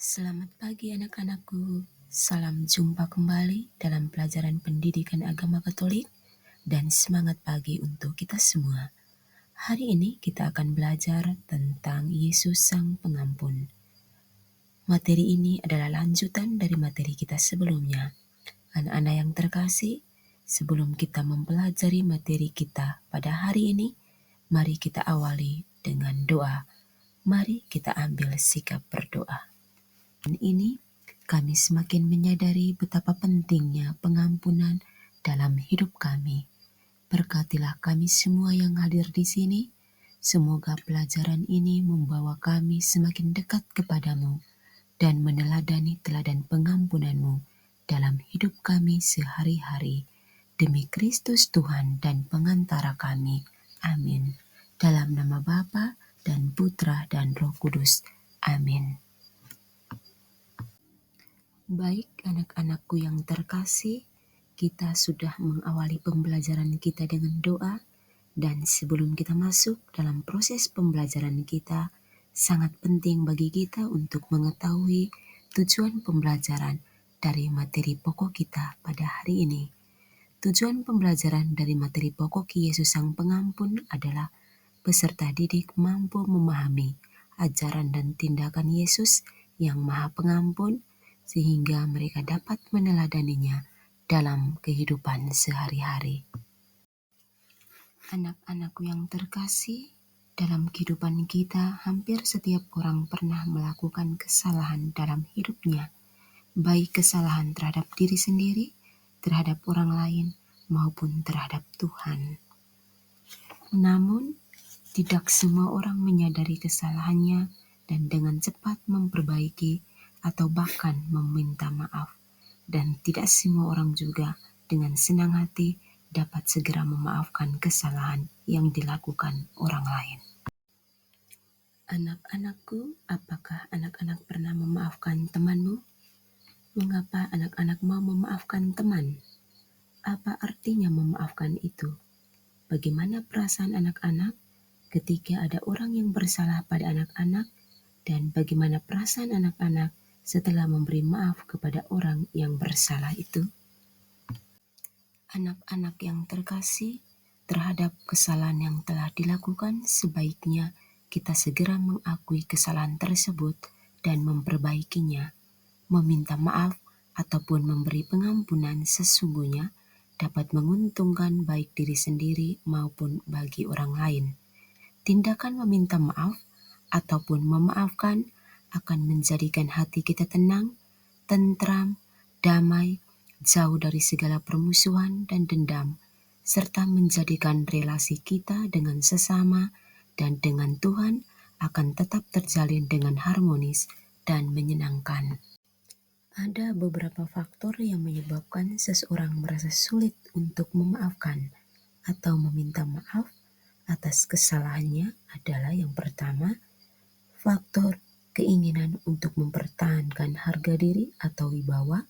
Selamat pagi anak-anakku. Salam jumpa kembali dalam pelajaran pendidikan agama Katolik dan semangat pagi untuk kita semua. Hari ini kita akan belajar tentang Yesus Sang Pengampun. Materi ini adalah lanjutan dari materi kita sebelumnya. Anak-anak yang terkasih, sebelum kita mempelajari materi kita pada hari ini, mari kita awali dengan doa. Mari kita ambil sikap berdoa. Dan ini kami semakin menyadari betapa pentingnya pengampunan dalam hidup kami. Berkatilah kami semua yang hadir di sini. Semoga pelajaran ini membawa kami semakin dekat kepadamu dan meneladani teladan pengampunan-Mu dalam hidup kami sehari-hari. Demi Kristus Tuhan dan pengantara kami. Amin. Dalam nama Bapa dan Putra dan Roh Kudus. Amin. Baik anak-anakku yang terkasih, kita sudah mengawali pembelajaran kita dengan doa, dan sebelum kita masuk dalam proses pembelajaran kita, sangat penting bagi kita untuk mengetahui tujuan pembelajaran dari materi pokok kita pada hari ini. Tujuan pembelajaran dari materi pokok Yesus Sang Pengampun adalah peserta didik mampu memahami ajaran dan tindakan Yesus yang Maha Pengampun, sehingga mereka dapat meneladaninya dalam kehidupan sehari-hari. Anak-anakku yang terkasih, dalam kehidupan kita hampir setiap orang pernah melakukan kesalahan dalam hidupnya, baik kesalahan terhadap diri sendiri, terhadap orang lain, maupun terhadap Tuhan. Namun, tidak semua orang menyadari kesalahannya dan dengan cepat memperbaiki atau bahkan meminta maaf. Dan tidak semua orang juga dengan senang hati dapat segera memaafkan kesalahan yang dilakukan orang lain. Anak-anakku, apakah anak-anak pernah memaafkan temanmu? Mengapa anak-anak mau memaafkan teman? Apa artinya memaafkan itu? Bagaimana perasaan anak-anak ketika ada orang yang bersalah pada anak-anak, dan bagaimana perasaan anak-anak setelah memberi maaf kepada orang yang bersalah itu? Anak-anak yang terkasih, terhadap kesalahan yang telah dilakukan, sebaiknya kita segera mengakui kesalahan tersebut dan memperbaikinya. Meminta maaf ataupun memberi pengampunan sesungguhnya dapat menguntungkan baik diri sendiri maupun bagi orang lain. Tindakan meminta maaf ataupun memaafkan akan menjadikan hati kita tenang, tentram, damai, jauh dari segala permusuhan dan dendam, serta menjadikan relasi kita dengan sesama dan dengan Tuhan akan tetap terjalin dengan harmonis dan menyenangkan. Ada beberapa faktor yang menyebabkan seseorang merasa sulit untuk memaafkan atau meminta maaf atas kesalahannya adalah yang pertama, faktor keinginan untuk mempertahankan harga diri atau wibawa.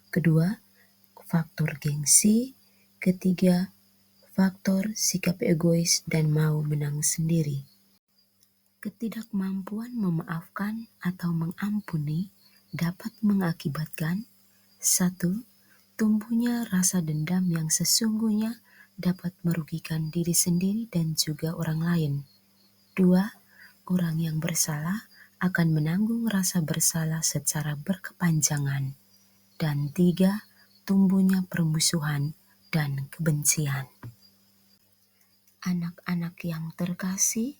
Kedua, faktor gengsi. Ketiga, faktor sikap egois dan mau menang sendiri. Ketidakmampuan memaafkan atau mengampuni dapat mengakibatkan 1. Tumbuhnya rasa dendam yang sesungguhnya dapat merugikan diri sendiri dan juga orang lain. 2. Orang yang bersalah akan menanggung rasa bersalah secara berkepanjangan. Dan 3. Tumbuhnya permusuhan dan kebencian. Anak-anak yang terkasih,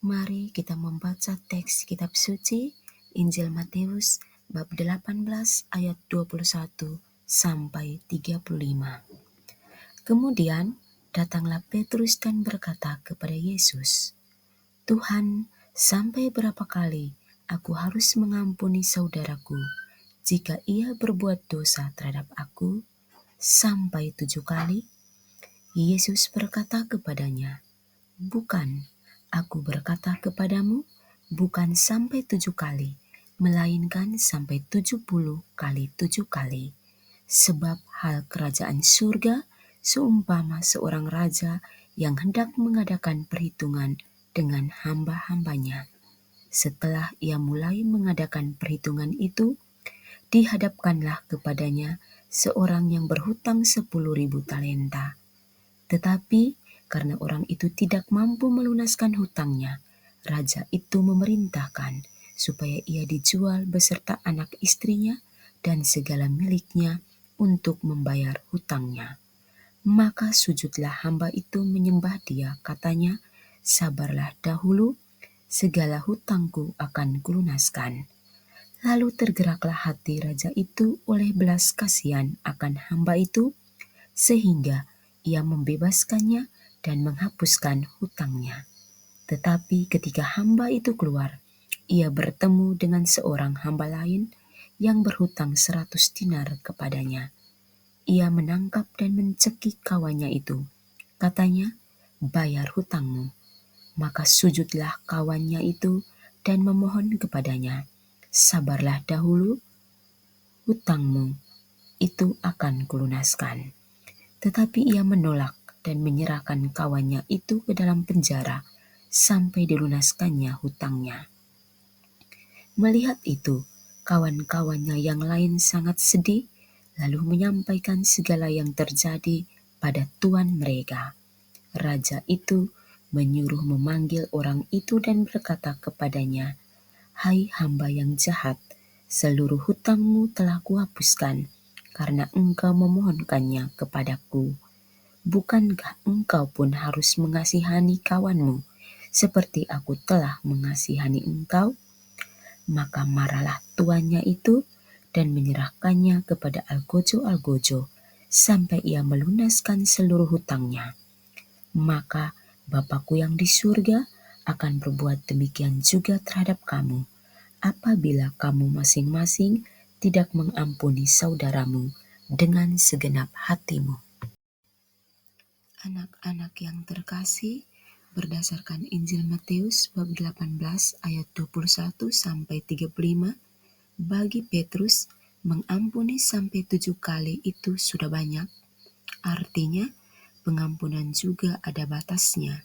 mari kita membaca teks kitab suci Injil Matius bab 18 ayat 21 sampai 35. Kemudian datanglah Petrus dan berkata kepada Yesus, "Tuhan, sampai berapa kali aku harus mengampuni saudaraku jika ia berbuat dosa terhadap aku? Sampai 7 kali?" Yesus berkata kepadanya, "Bukan, aku berkata kepadamu, bukan sampai 7 kali, melainkan sampai 70 kali 7 kali. Sebab hal kerajaan surga seumpama seorang raja yang hendak mengadakan perhitungan dengan hamba-hambanya. Setelah ia mulai mengadakan perhitungan itu, dihadapkanlah kepadanya seorang yang berhutang 10.000 talenta. Tetapi karena orang itu tidak mampu melunaskan hutangnya, raja itu memerintahkan supaya ia dijual beserta anak istrinya dan segala miliknya untuk membayar hutangnya. Maka sujudlah hamba itu menyembah dia, katanya, "Sabarlah dahulu, segala hutangku akan kulunaskan." Lalu tergeraklah hati raja itu oleh belas kasihan akan hamba itu, sehingga ia membebaskannya dan menghapuskan hutangnya. Tetapi ketika hamba itu keluar, ia bertemu dengan seorang hamba lain yang berhutang 100 dinar kepadanya. Ia menangkap dan mencekik kawannya itu. Katanya, "Bayar hutangmu." Maka sujudlah kawannya itu dan memohon kepadanya, "Sabarlah dahulu, hutangmu itu akan kulunaskan." Tetapi ia menolak dan menyerahkan kawannya itu ke dalam penjara sampai dilunaskannya hutangnya. Melihat itu, kawan-kawannya yang lain sangat sedih, lalu menyampaikan segala yang terjadi pada tuan mereka. Raja itu menyuruh memanggil orang itu dan berkata kepadanya, "Hai hamba yang jahat, seluruh hutangmu telah kuhapuskan karena engkau memohonkannya kepadaku. Bukankah engkau pun harus mengasihani kawanmu seperti aku telah mengasihani engkau?" Maka marahlah tuannya itu dan menyerahkannya kepada algojo-algojo sampai ia melunaskan seluruh hutangnya. Maka Bapakku yang di surga akan berbuat demikian juga terhadap kamu, apabila kamu masing-masing tidak mengampuni saudaramu dengan segenap hatimu. Anak-anak yang terkasih, berdasarkan Injil Matius bab 18 ayat 21 sampai 35, bagi Petrus mengampuni sampai 7 kali itu sudah banyak. Artinya, pengampunan juga ada batasnya.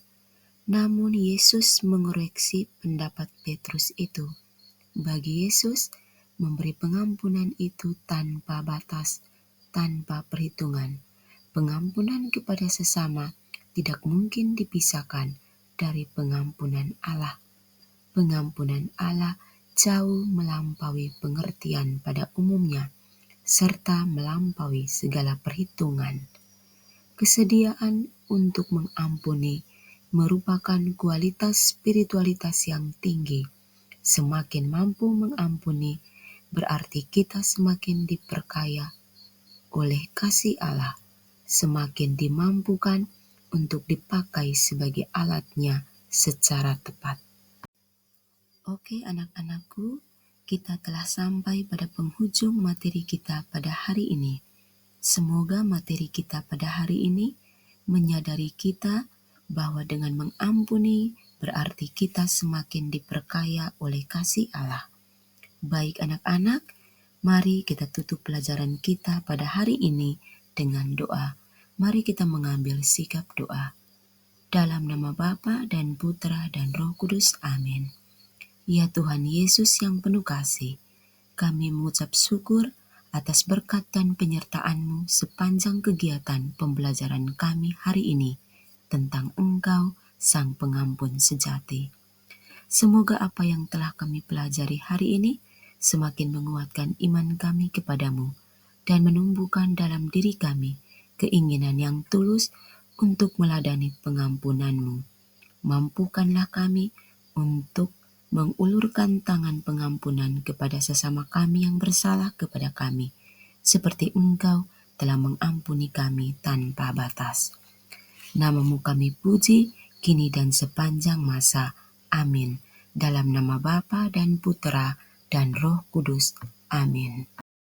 Namun Yesus mengoreksi pendapat Petrus itu. Bagi Yesus, memberi pengampunan itu tanpa batas, tanpa perhitungan. Pengampunan kepada sesama tidak mungkin dipisahkan dari pengampunan Allah. Pengampunan Allah jauh melampaui pengertian pada umumnya, serta melampaui segala perhitungan. Kesediaan untuk mengampuni merupakan kualitas spiritualitas yang tinggi. Semakin mampu mengampuni, berarti kita semakin diperkaya oleh kasih Allah, semakin dimampukan untuk dipakai sebagai alatnya secara tepat. Oke anak-anakku, kita telah sampai pada penghujung materi kita pada hari ini. Semoga materi kita pada hari ini menyadari kita bahwa dengan mengampuni berarti kita semakin diperkaya oleh kasih Allah. Baik anak-anak, mari kita tutup pelajaran kita pada hari ini dengan doa. Mari kita mengambil sikap doa. Dalam nama Bapa dan Putra dan Roh Kudus, amin. Ya Tuhan Yesus yang penuh kasih, kami mengucap syukur atas berkat dan penyertaan-Mu sepanjang kegiatan pembelajaran kami hari ini tentang Engkau, Sang Pengampun sejati. Semoga apa yang telah kami pelajari hari ini semakin menguatkan iman kami kepadamu dan menumbuhkan dalam diri kami keinginan yang tulus untuk meladani pengampunan-Mu. Mampukanlah kami untuk mengulurkan tangan pengampunan kepada sesama kami yang bersalah kepada kami, seperti Engkau telah mengampuni kami tanpa batas. Nama-Mu kami puji, kini dan sepanjang masa. Amin. Dalam nama Bapa dan Putra dan Roh Kudus. Amin.